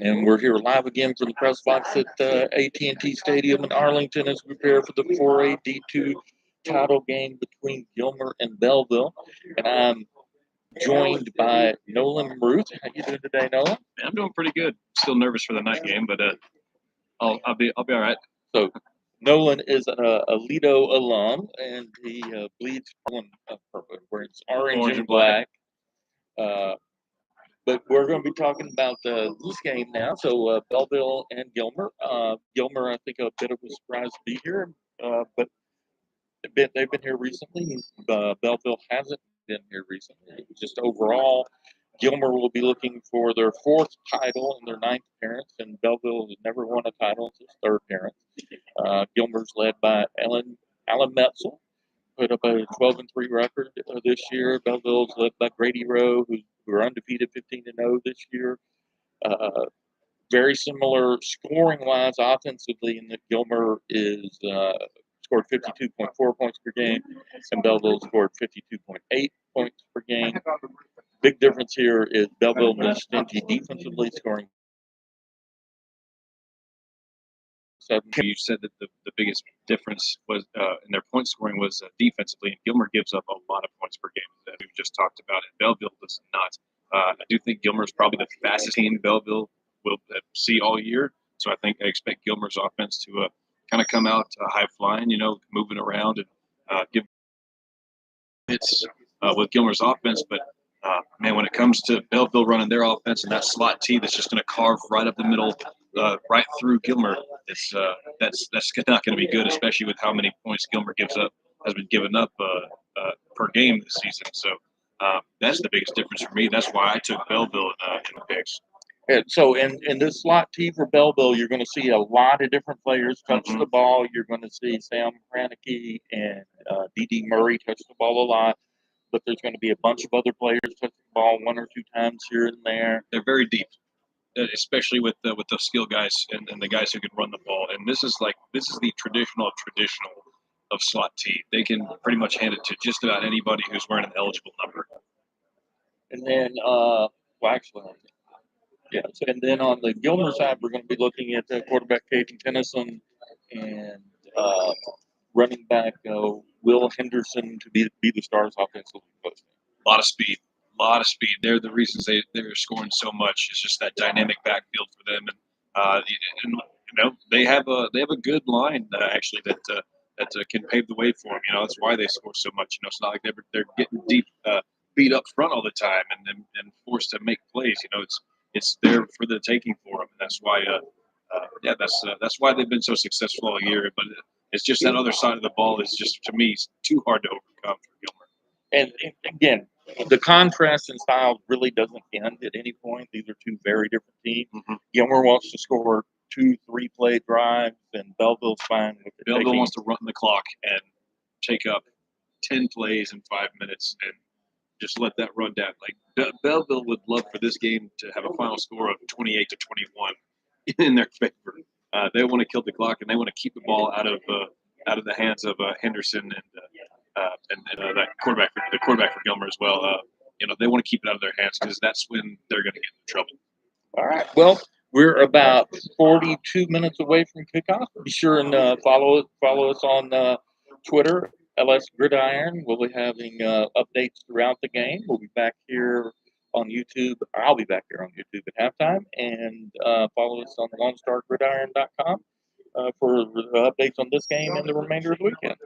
And we're here live again from the press box at AT&T Stadium in Arlington as we prepare for the 4A D2 title game between Gilmer and Bellville. And I'm joined by Nolan and Ruth. How you doing today, Nolan? I'm doing pretty good. Still nervous for the night game, but I'll be all right. So Nolan is a Lido alum, and he bleeds where it's orange and black. But we're going to be talking about this game now. So Bellville and Gilmer. Gilmer, I think, a bit of a surprise to be here, but they've been here recently. Bellville hasn't been here recently. Just overall, Gilmer will be looking for their fourth title in their ninth appearance, and Bellville has never won a title in its third appearance. Gilmer's led by Alan Metzel, put up a 12-3 record this year. Belleville's led by Grady Rowe, who are undefeated 15-0 this year. Very similar scoring-wise offensively, in that Gilmer is scored 52.4 points per game, and Belleville scored 52.8 points per game. Big difference here is Belleville was stingy defensively, scoring 7. You said that the biggest difference was in their point scoring was defensively, and Gilmer gives up a lot of points per game that we just talked about, and Belleville does not. I do think Gilmer is probably the fastest team Belleville will see all year, so I expect Gilmer's offense to kind of come out high flying, moving around and give hits with Gilmer's offense. But man, when it comes to Belleville running their offense and that slot T that's just going to carve right up the middle, right through Gilmer, that's not going to be good, especially with how many points Gilmer has been given up per game this season. So that's the biggest difference for me. That's why I took Belleville in the picks. So in this slot T for Belleville, you're going to see a lot of different players touch the ball. You're going to see Sam Hraneke and D.D. Murray touch the ball a lot, but there's going to be a bunch of other players touch the ball one or two times here and there. They're very deep, especially with the skill guys and the guys who can run the ball. And this is the traditional of slot T. They can pretty much hand it to just about anybody who's wearing an eligible number. And then, and then on the Gilmer side, we're going to be looking at quarterback Caden Tennyson and running back Will Henderson to be the stars offensively. A lot of speed. They're the reasons they're scoring so much. It's just that dynamic backfield for them, and they have a good line actually that can pave the way for them. That's why they score so much. It's not like they're getting beat up front all the time and forced to make plays. It's there for the taking for them, and that's why that's why they've been so successful all year. But it's just that other side of the ball is just, to me, too hard to overcome for Gilmer. And again, the contrast in styles really doesn't end at any point. These are two very different teams. Mm-hmm. Gilmer wants to score 2-3 play drives, and Belleville's fine with it. Belleville wants to run the clock and take up 10 plays in 5 minutes and just let that run down. Like Belleville would love for this game to have a final score of 28-21 in their favor. They want to kill the clock, and they want to keep the ball out of the hands of Henderson and that quarterback for Gilmer as well. They want to keep it out of their hands because that's when they're going to get in trouble. All right. Well, we're about 42 minutes away from kickoff. Be sure and follow us on Twitter, LS Gridiron. We'll be having updates throughout the game. We'll be back here on YouTube. I'll be back here on YouTube at halftime. And follow us on LoneStarGridiron.com for updates on this game and the remainder of the weekend.